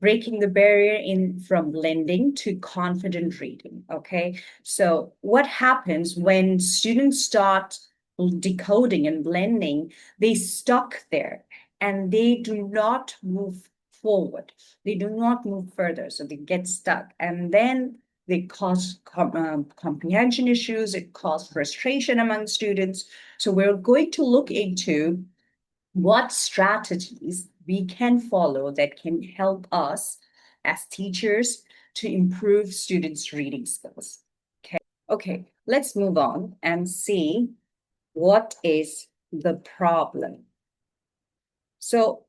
breaking the barrier in from blending to confident reading. Okay, so what happens when students start decoding and blending? They stuck there and they do not move forward. They do not move further, so they get stuck, and then they cause comprehension issues. It causes frustration among students. So we're going to look into what strategies we can follow that can help us as teachers to improve students' reading skills. Okay, let's move on and see what is the problem. So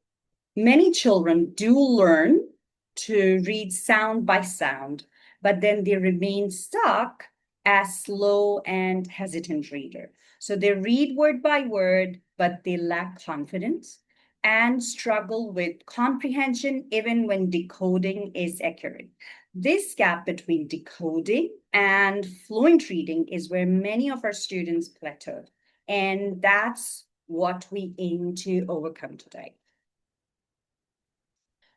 many children do learn to read sound by sound, but then they remain stuck as slow and hesitant reader. So they read word by word, but they lack confidence and struggle with comprehension even when decoding is accurate. This gap between decoding and fluent reading is where many of our students plateau. And that's what we aim to overcome today.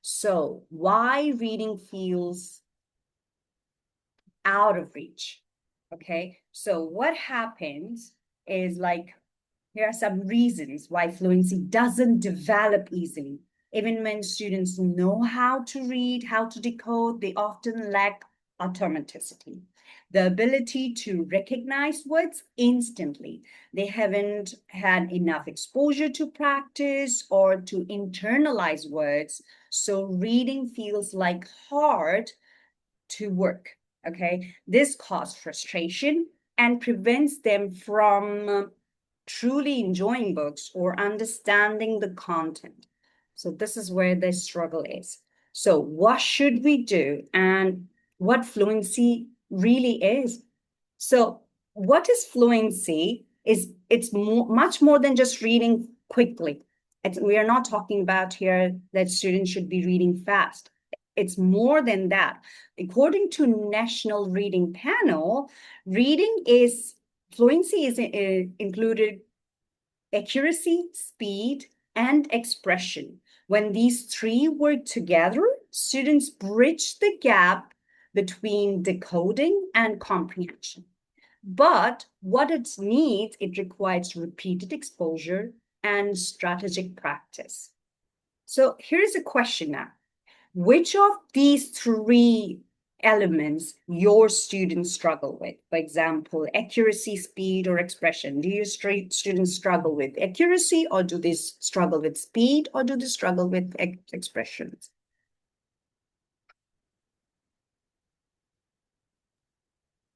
So, why reading feels out of reach? Okay, so what happens is, like, here are some reasons why fluency doesn't develop easily. Even when students know how to read, how to decode, they often lack automaticity, the ability to recognize words instantly. They haven't had enough exposure to practice or to internalize words, so reading feels like hard to work. Okay, this causes frustration and prevents them from truly enjoying books or understanding the content. So this is where the struggle is. So what should we do, and what fluency really is? So what is fluency? It's much more than just reading quickly. We are not talking about here that students should be reading fast. It's more than that. According to National Reading Panel, reading is fluency is included accuracy, speed, and expression. When these three work together, students bridge the gap between decoding and comprehension. But what it needs, it requires repeated exposure and strategic practice. So here's a question now. Which of these three elements your students struggle with? For example, accuracy, speed, or expression. Do your students struggle with accuracy, or do they struggle with speed, or do they struggle with expressions?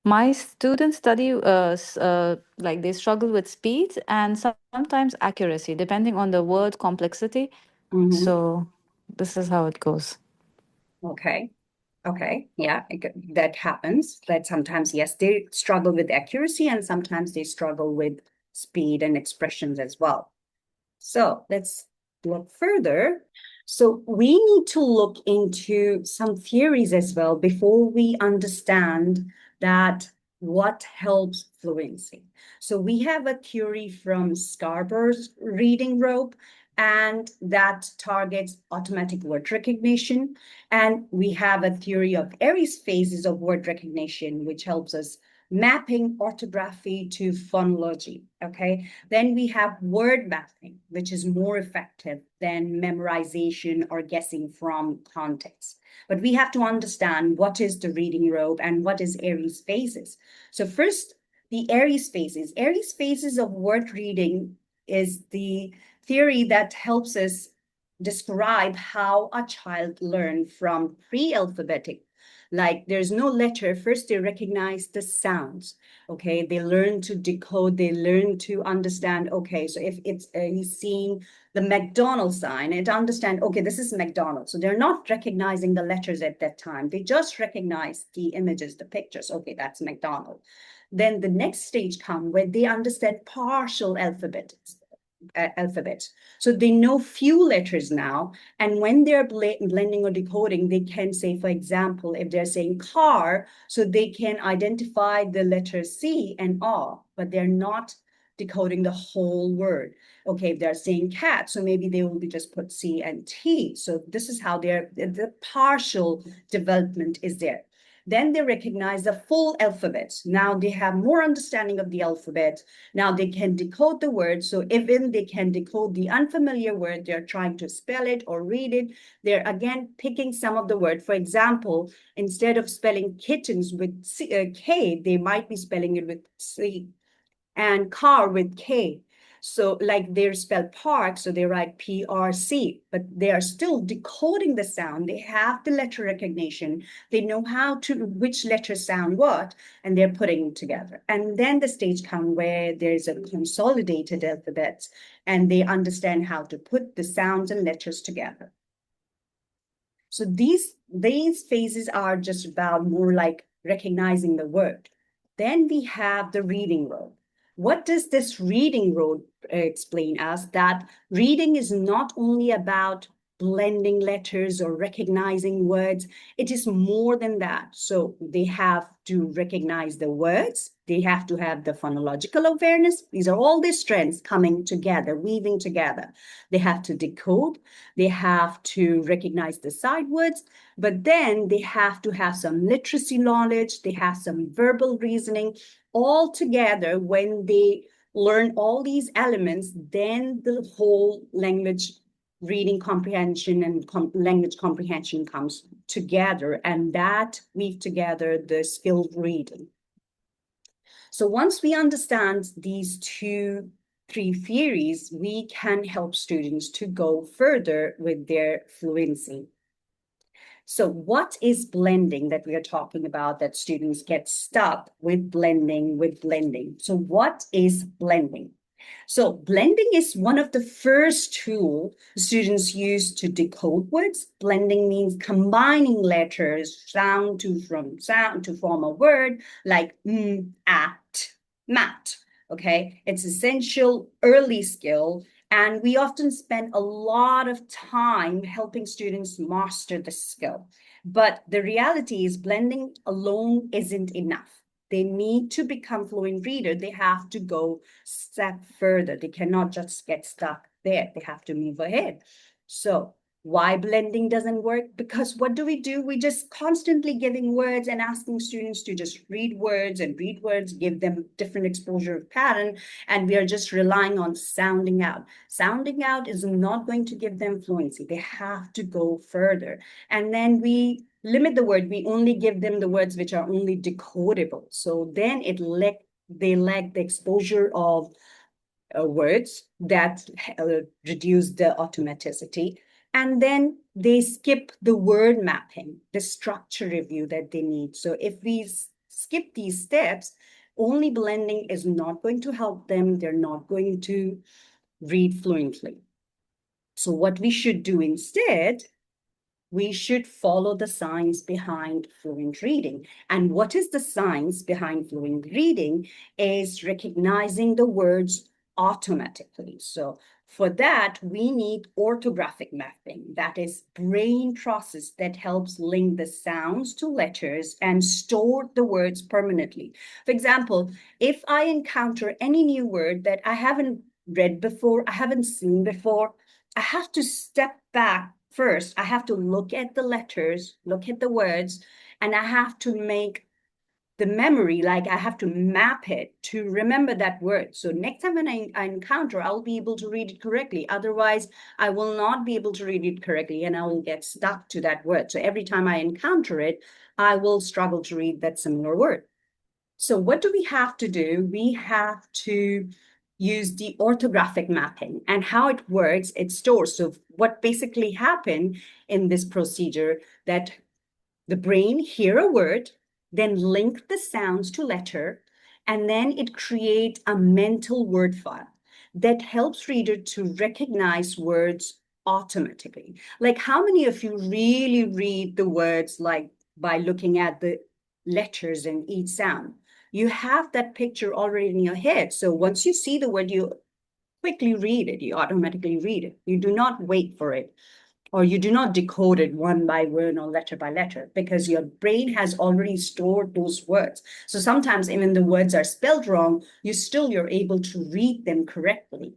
My students study like they struggle with speed and sometimes accuracy, depending on the word complexity. Mm-hmm. So this is how it goes. Okay. Okay. Yeah, that happens. That sometimes, yes, they struggle with accuracy and sometimes they struggle with speed and expressions as well. So let's look further. So we need to look into some theories as well before we understand that what helps fluency. So we have a theory from Scarborough's reading rope, and that targets automatic word recognition. And we have a theory of Aries phases of word recognition, which helps us mapping orthography to phonology. Okay, then we have word mapping, which is more effective than memorization or guessing from context. But we have to understand what is the reading rope and what is Aries phases. So first, the Aries phases. Aries phases of word reading is the theory that helps us describe how a child learned from pre-alphabetic. Like, there's no letter. First, they recognize the sounds. Okay, they learn to decode. They learn to understand. Okay, so if it's he's seeing the McDonald's sign, and understand. Okay, this is McDonald's. So they're not recognizing the letters at that time. They just recognize the images, the pictures. Okay, that's McDonald's. Then the next stage come where they understand partial alphabet. So they know few letters now. And when they're blending or decoding, they can say, for example, if they're saying car, so they can identify the letters C and R, but they're not decoding the whole word. Okay, if they're saying cat, so maybe they will be just put C and T. So this is how the partial development is there. Then they recognize the full alphabet. Now they have more understanding of the alphabet. Now they can decode the word. So even they can decode the unfamiliar word, they're trying to spell it or read it. They're again picking some of the word. For example, instead of spelling kittens with K, they might be spelling it with C, and car with K. So like they spell park, so they write PRC, but they are still decoding the sound. They have the letter recognition. They know which letters sound what, and they're putting it together. And then the stage comes where there's a consolidated alphabet, and they understand how to put the sounds and letters together. So these phases are just about more like recognizing the word. Then we have the reading road. What does this reading road explain us? That reading is not only about blending letters or recognizing words. It is more than that. So they have to recognize the words. They have to have the phonological awareness. These are all the strengths coming together, weaving together. They have to decode. They have to recognize the side words, but then they have to have some literacy knowledge. They have some verbal reasoning. All together, when they learn all these elements, then the whole language reading comprehension and language comprehension comes together, and that weave together the skilled reading. So once we understand these three theories, we can help students to go further with their fluency. So what is blending that we are talking about, that students get stuck with blending? So what is blending? So blending is one of the first tools students use to decode words. Blending means combining letters, sound to form a word like at, mat. Okay, it's essential early skill, and we often spend a lot of time helping students master the skill. But the reality is blending alone isn't enough. They need to become fluent reader. They have to go step further. They cannot just get stuck there. They have to move ahead. So why blending doesn't work? Because what do? We just constantly giving words and asking students to just read words, give them different exposure of pattern, and we are just relying on sounding out. Sounding out is not going to give them fluency. They have to go further. And then we limit the word. We only give them the words which are only decodable. So then they lack the exposure of words that reduce the automaticity. And then they skip the word mapping, the structure review that they need. So if we skip these steps, only blending is not going to help them. They're not going to read fluently. So what we should do instead, we should follow the science behind fluent reading. And what is the science behind fluent reading is recognizing the words automatically. So for that, we need orthographic mapping. That is brain process that helps link the sounds to letters and store the words permanently. For example, if I encounter any new word that I haven't read before, I haven't seen before, I have to step back first. I have to look at the letters, look at the words, and I have to make the memory, like I have to map it to remember that word. So next time when I encounter, I'll be able to read it correctly. Otherwise, I will not be able to read it correctly and I will get stuck to that word. So every time I encounter it, I will struggle to read that similar word. So what do we have to do? We have to use the orthographic mapping, and how it works, it stores. So what basically happened in this procedure, that the brain hear a word, then link the sounds to letter, and then it creates a mental word file that helps reader to recognize words automatically. Like how many of you really read the words like by looking at the letters in each sound? You have that picture already in your head. So once you see the word, you quickly read it. You automatically read it. You do not wait for it. or you do not decode it one by one or letter by letter, because your brain has already stored those words. So sometimes even the words are spelled wrong, you're able to read them correctly.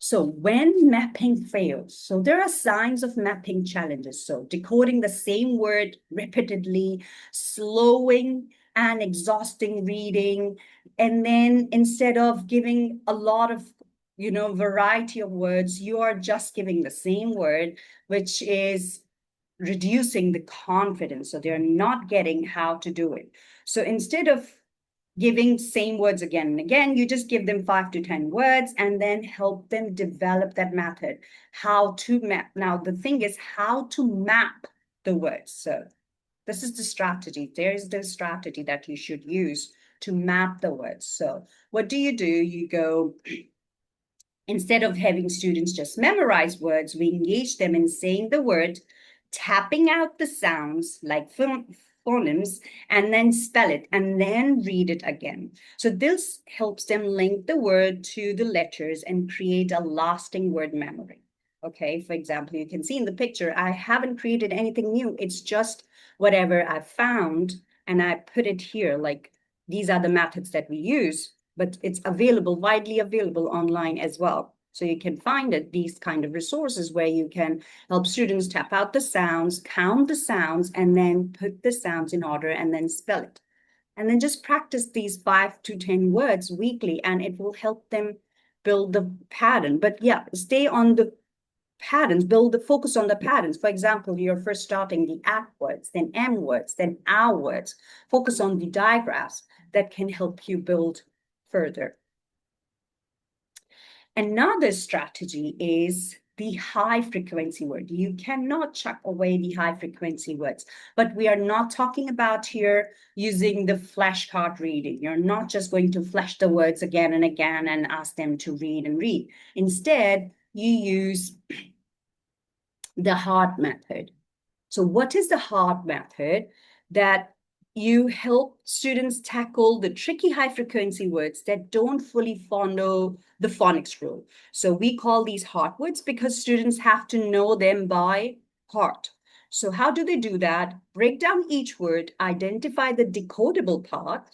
So when mapping fails, so there are signs of mapping challenges. So decoding the same word repeatedly, slowing and exhausting reading, and then instead of giving a lot of variety of words, you are just giving the same word, which is reducing the confidence. So they're not getting how to do it. So instead of giving same words again and again, you just give them 5 to 10 words and then help them develop that method, how to map. Now the thing is how to map the words. So this is the strategy. There's the strategy that you should use to map the words. So what do? You go, instead of having students just memorize words, we engage them in saying the word, tapping out the sounds like phonemes, and then spell it and then read it again. So this helps them link the word to the letters and create a lasting word memory. Okay, for example, you can see in the picture, I haven't created anything new. It's just whatever I found and I put it here. Like these are the methods that we use, but it's available, widely available online as well. So you can find it, these kind of resources where you can help students tap out the sounds, count the sounds, and then put the sounds in order and then spell it. And then just practice these 5 to 10 words weekly, and it will help them build the pattern. But yeah, stay on the patterns, build the focus on the patterns. For example, you're first starting the at words, then M words, then our words. Focus on the digraphs that can help you build further. Another strategy is the high frequency word. You cannot chuck away the high frequency words, but we are not talking about here using the flashcard reading. You're not just going to flash the words again and again and ask them to read and read. Instead, you use the hard method. So what is the hard method? That you help students tackle the tricky high frequency words that don't fully follow the phonics rule. So we call these hard words because students have to know them by heart. So how do they do that? Break down each word, identify the decodable part,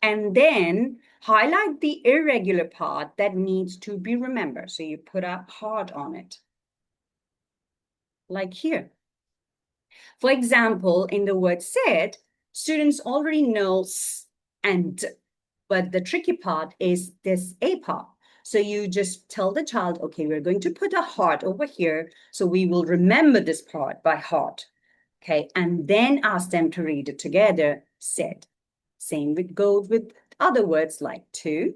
and then highlight the irregular part that needs to be remembered. So you put a heart on it, like here. For example, in the word said, students already know s and d, but the tricky part is this a part. So you just tell the child, okay, we're going to put a heart over here, so we will remember this part by heart, okay? And then ask them to read it together, said. Same goes with other words like to,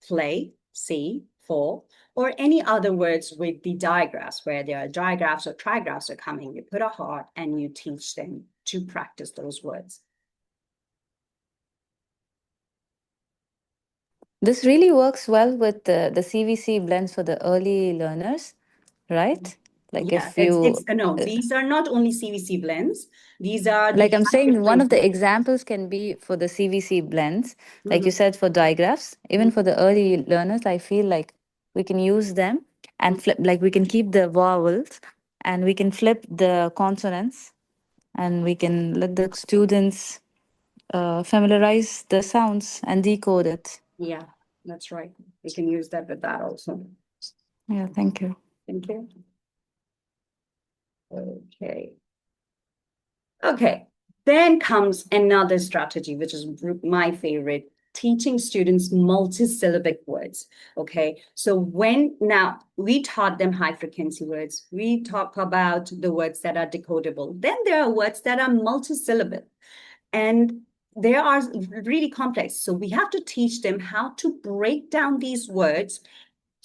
play, see, for, or any other words with the digraphs, where there are digraphs or trigraphs are coming. You put a heart and you teach them to practice those words. This really works well with the CVC blends for the early learners, right? Like Yeah, if you, no, these are not only CVC blends. These are the like I'm high saying, one of frequency. the examples can be for the CVC blends, like you Mhm, said, for digraphs, even mhm, for the early learners, I feel like we can use them and flip, like we can keep the vowels and we can flip the consonants and we can let the students familiarize the sounds and decode it. yeah, that's right. We can use that with that also. Yeah, thank you. Thank you. Okay. Okay, then comes another strategy, which is my favorite, teaching students multisyllabic words. Okay, so now we taught them high frequency words, we talk about the words that are decodable. Then there are words that are multisyllable, and they are really complex. So we have to teach them how to break down these words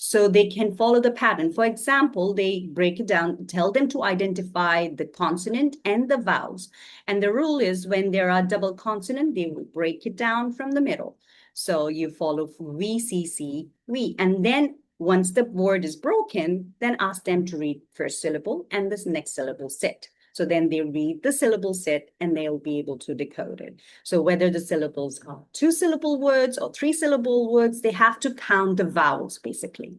so they can follow the pattern. For example, they break it down, tell them to identify the consonant and the vowels. And the rule is when there are double consonant, they will break it down from the middle. So you follow V, C, C, V. And then once the word is broken, then ask them to read first syllable and this next syllable set. So then they read the syllable set and they'll be able to decode it. So whether the syllables are 2-syllable words or 3-syllable words, they have to count the vowels basically.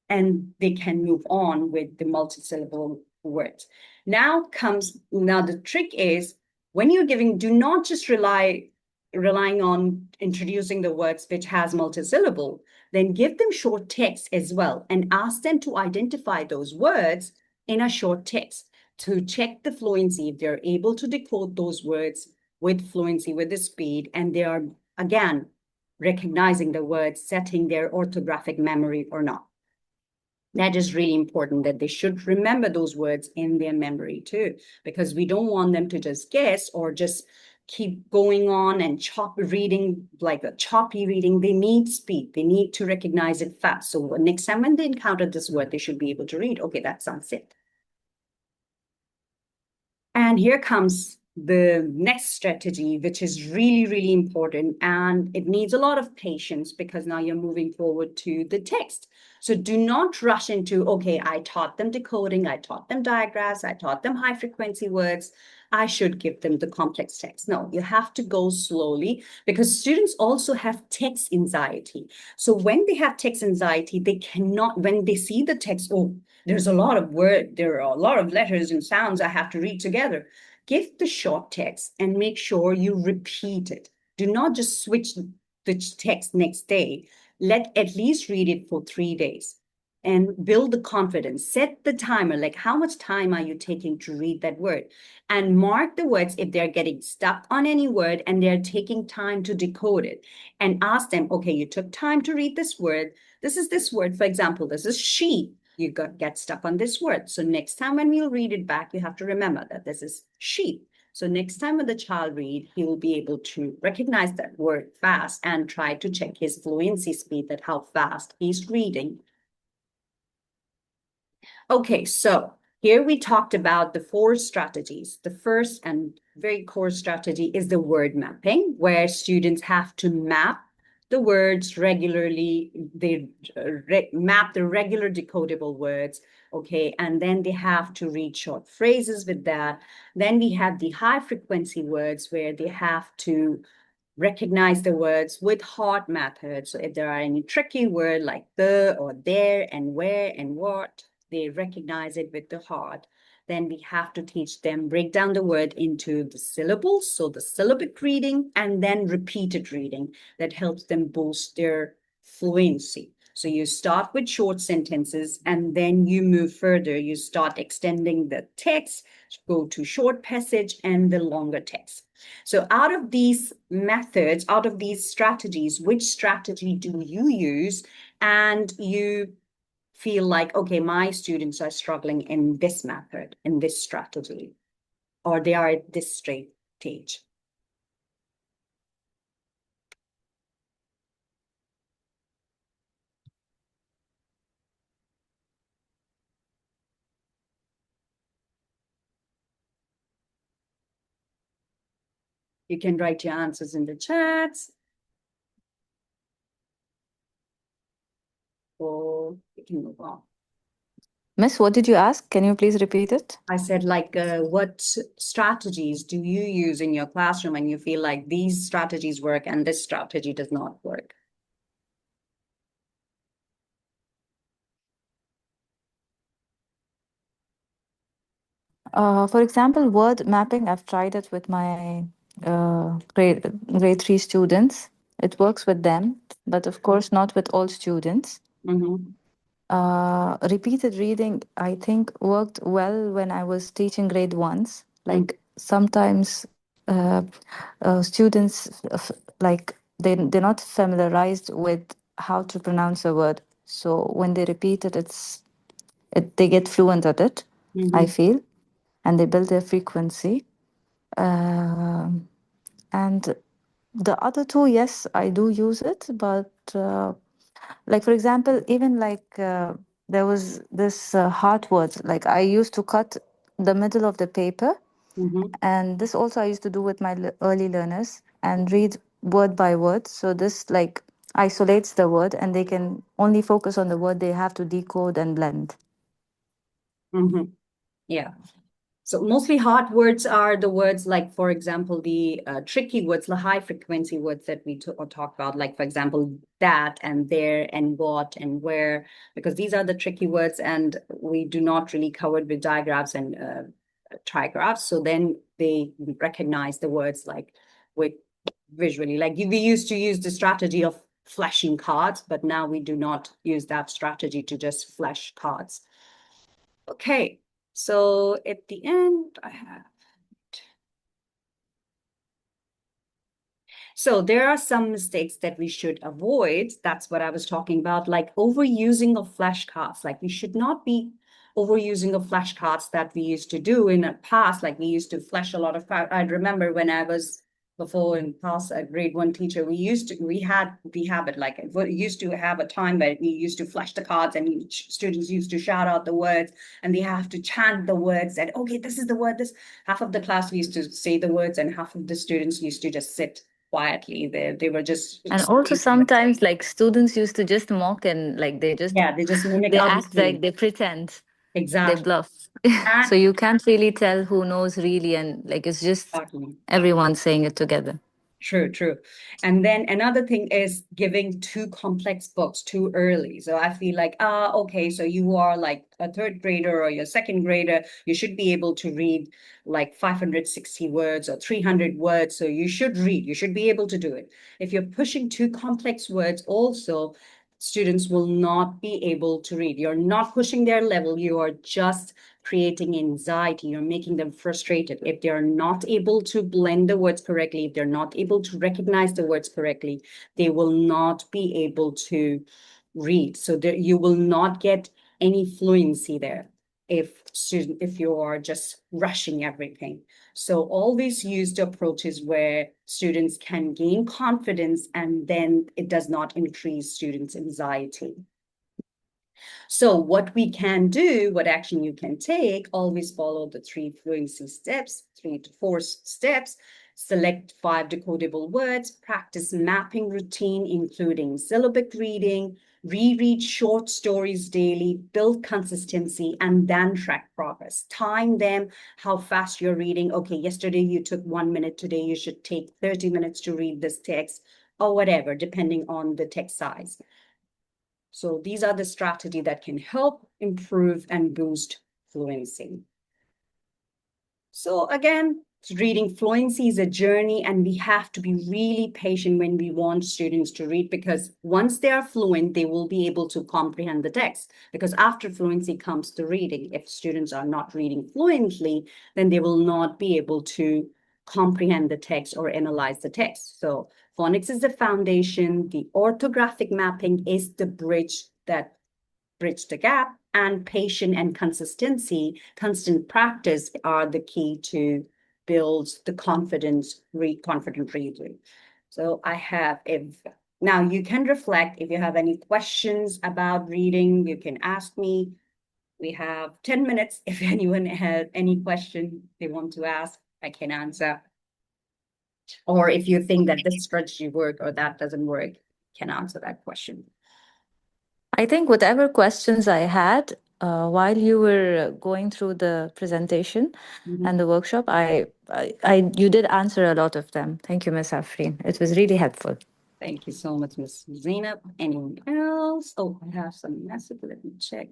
and they can move on with the multisyllable words. Now the trick is when you're giving, do not just relying on introducing the words which has multisyllable, then give them short text as well and ask them to identify those words in a short text to check the fluency if they're able to decode those words with fluency, with the speed, and they are again recognizing the words, setting their orthographic memory or not. That is really important, that they should remember those words in their memory too, because we don't want them to just guess or just keep going on and reading, like a choppy reading. They need speed. They need to recognize it fast. So next time when they encounter this word, they should be able to read, okay, that sounds it. And here comes the next strategy, which is really, really important. And it needs a lot of patience because now you're moving forward to the text. So do not rush into, okay, I taught them decoding, I taught them diagrams, I taught them high frequency words. I should give them the complex text. No, you have to go slowly because students also have text anxiety. So when they have text anxiety, they cannot, when they see the text, oh, there's a lot of there are a lot of letters and sounds I have to read together. Give the short text and make sure you repeat it. Do not just switch the text next day. Let at least read it for 3 days and build the confidence. Set the timer, like how much time are you taking to read that word? And mark the words if they're getting stuck on any word and they're taking time to decode it. And ask them, okay, you took time to read this word. This is this word, for example, this is she. You get stuck on this word. So next time when we'll read it back, you have to remember that this is she. So next time when the child read, he will be able to recognize that word fast and try to check his fluency speed, that how fast he's reading. Okay, so here we talked about the 4 strategies. The first and very core strategy is the word mapping, where students have to map the words regularly. They map the regular decodable words, okay, and then they have to read short phrases with that. Then we have the high frequency words where they have to recognize the words with hard methods. So if there are any tricky word like the or there and where and what, they recognize it with the hard. Then we have to teach them, break down the word into the syllables, so the syllabic reading, and then repeated reading that helps them boost their fluency. So you start with short sentences and then you move further. You start extending the text, go to short passage and the longer text. So out of these methods, out of these strategies, which strategy do you use? And you feel like, okay, my students are struggling in this method, in this strategy, or they are at this stage. You can write your answers in the chats, or you can move on. Miss, what did you ask? Can you please repeat it? I said, like, what strategies do you use in your classroom and you feel like these strategies work and this strategy does not work? For example, word mapping, I've tried it with my grade 3 students. It works with them, but of course not with all students. Mm-hmm. Repeated reading, I think, worked well when I was teaching grade ones. Like sometimes students like they're not familiarized with how to pronounce a word. So when they repeat it, they get fluent at it, I Mm-hmm. feel, and they build their frequency. Um and the other two, yes, I do use it, but like for example, even like there was this hard words. Like I used to cut the middle of the paper, Mm-hmm. and this also I used to do with my early learners and read word by word. So this like isolates the word, and they can only focus on the word they have to decode and blend. Mm-hmm. Yeah. So mostly hard words are the words like, for example, the tricky words, the high frequency words that we talk about, like, for example, that and there and what and where, because these are the tricky words and we do not really cover it with digraphs and trigraphs. So then they recognize the words like with visually. Like we used to use the strategy of flashing cards, but now we do not use that strategy to just flash cards. Okay, so at the end, I have. So there are some mistakes that we should avoid. That's what I was talking about, like overusing of flashcards. Like we should not be overusing of flashcards that we used to do in the past. Like we used to flash a lot of cards. I remember when I was before in past a grade 1 teacher, we had the habit, like it used to have a time where we used to flash the cards and students used to shout out the words and they have to chant the words that, okay, this is the word, this half of the class used to say the words and half of the students used to just sit quietly. They were just And also sometimes like students used to just mock and like yeah, they just mimic they others act like doing. they pretend, they Exactly. bluff. And So you can't really tell who knows really, and like it's just exactly. everyone saying it together. True, true. And then another thing is giving too complex books too early. So I feel like, okay, so you are like a third grader or your second grader, you should be able to read like 560 words or 300 words. So you should read, you should be able to do it. If you're pushing too complex words, also, students will not be able to read. You're not pushing their level, you are just creating anxiety, you're making them frustrated. If they're not able to blend the words correctly, if they're not able to recognize the words correctly, they will not be able to read. So there, you will not get any fluency there if you are just rushing everything. So always use the approaches where students can gain confidence and then it does not increase students' anxiety. So what we can do, what action you can take, always follow the 3 fluency steps, 3 to 4 steps, select 5 decodable words, practice mapping routine, including syllabic reading, reread short stories daily, build consistency, and then track progress. Time them, how fast you're reading. Okay, yesterday you took 1 minute, today you should take 30 minutes to read this text, or whatever, depending on the text size. So these are the strategy that can help improve and boost fluency. So again, reading fluency is a journey and we have to be really patient when we want students to read, because once they are fluent, they will be able to comprehend the text, because after fluency comes the reading. If students are not reading fluently, then they will not be able to comprehend the text or analyze the text. So phonics is the foundation. The orthographic mapping is the bridge the gap, and patience and consistency, constant practice are the key to build the confident reading. So I have, if now you can reflect, if you have any questions about reading, you can ask me. We have 10 minutes. If anyone has any question they want to ask, I can answer. Or if you think that this strategy work or that doesn't work, can answer that question. I think whatever questions I had while you were going through the presentation Mhm. and the workshop, you did answer a lot of them. Thank you, Miss Afreen. It was really helpful. Thank you so much, Miss Zainab. Anyone else? Oh, I have some message. Let me check.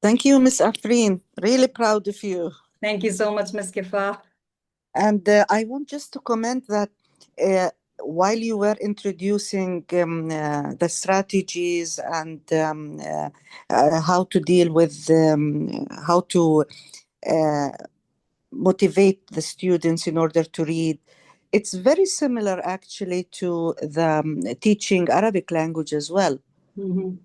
Thank you, Miss Afreen. Really proud of you. Thank you so much, Miss Kifa. And I want just to comment that while you were introducing the strategies and how to deal with how to uh, motivate the students in order to read, it's very similar actually to the teaching Arabic language as well. Mm-hmm.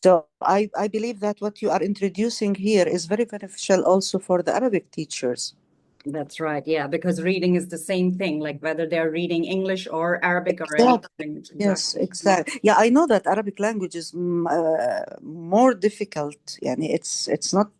So I believe that what you are introducing here is very beneficial also for the Arabic teachers. That's right. Yeah, because reading is the same thing, like whether they're reading English or Arabic or any Exactly. language. Yes, Exactly. exactly. Yeah, I know that Arabic language is more difficult. Yani it's not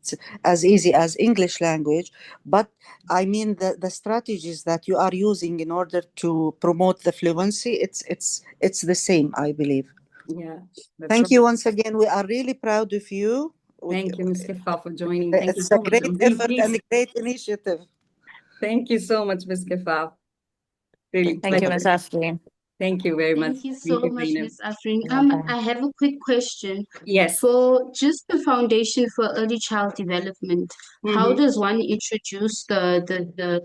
as easy as English language, but I mean the strategies that you are using in order to promote the fluency, it's the same, I believe. Yeah, that's Thank right. you once again. We are really proud of you. Thank you, Ms. Kifa, for joining. Thank you It's so a much. great I'm effort really and a great initiative. Thank you so much, Ms. Kifa. Really Thank you, pleasure. Ms. Afreen. Thank you very much. Thank you Thank so you, much, Zainab. Ms. Afrin. Welcome. I have a quick question. Yes. For just the foundation for early child development, how does one introduce the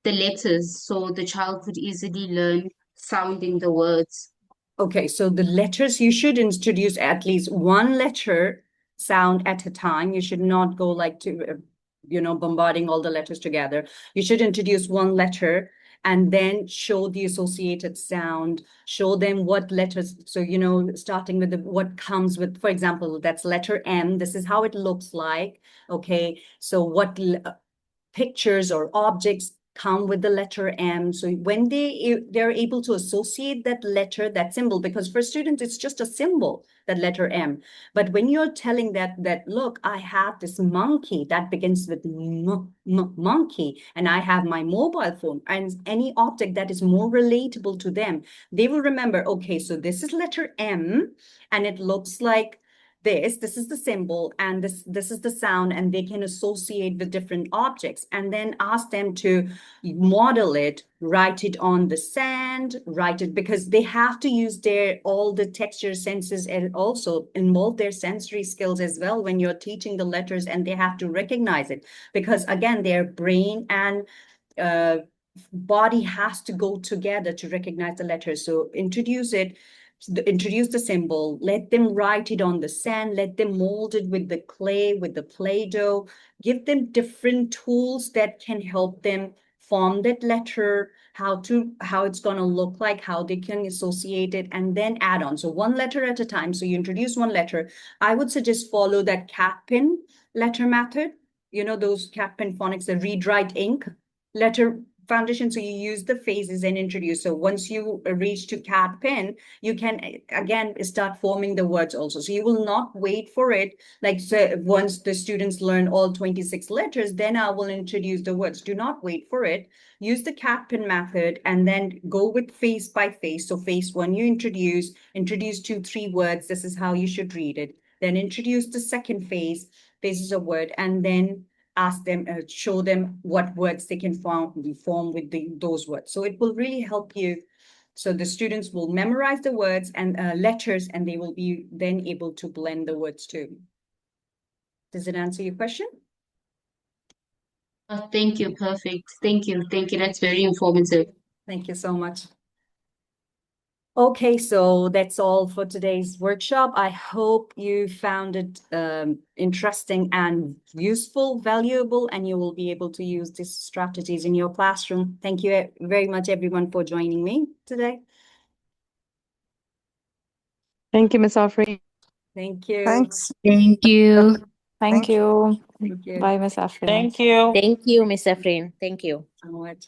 letters so the child could easily learn sounding the words? Okay, so the letters, you should introduce at least one letter sound at a time. You should not go like to, bombarding all the letters together. You should introduce one letter and then show the associated sound, show them what letters. So, starting with what comes with, for example, that's letter M. This is how it looks like. Okay, so what pictures or objects come with the letter M. So when they're able to associate that letter, that symbol, because for students, it's just a symbol, that letter M. But when you're telling that look, I have this monkey that begins with monkey, and I have my mobile phone, and any object that is more relatable to them, they will remember, okay, so this is letter M, and it looks like this is the symbol, and this is the sound, and they can associate with different objects, and then ask them to model it, write it on the sand, write it, because they have to use all the texture senses and also involve their sensory skills as well when you're teaching the letters, and they have to recognize it, because again, their brain and body has to go together to recognize the letters. So introduce the symbol, let them write it on the sand, let them mold it with the clay, with the Play-Doh, give them different tools that can help them form that letter, how it's going to look like, how they can associate it, and then add on. So one letter at a time. So you introduce one letter. I would suggest follow that cat pin letter method. Those cat pin phonics, the read, write, ink letter foundation. So you use the phases and introduce. So once you reach to cat pin, you can again start forming the words also. So you will not wait for it. Like, so once the students learn all 26 letters, then I will introduce the words. Do not wait for it. Use the cat pin method and then go with phase by phase. So phase one, you introduce 2-3 words. This is how you should read it. Then introduce the second phases of word, and then ask them, show them what words they can form with those words. So it will really help you. So the students will memorize the words and letters, and they will be then able to blend the words too. Does it answer your question? Thank you. Perfect. Thank you. Thank you. That's very informative. Thank you so much. Okay, so that's all for today's workshop. I hope you found it interesting and useful, valuable, and you will be able to use these strategies in your classroom. Thank you very much, everyone, for joining me today. Thank you, Ms. Afreen. Thank you. Thanks. Thank you. Thank you. Thank you. Bye, Ms. Afreen. Thank you. Thank you, Ms. Afrin. Thank you. So much.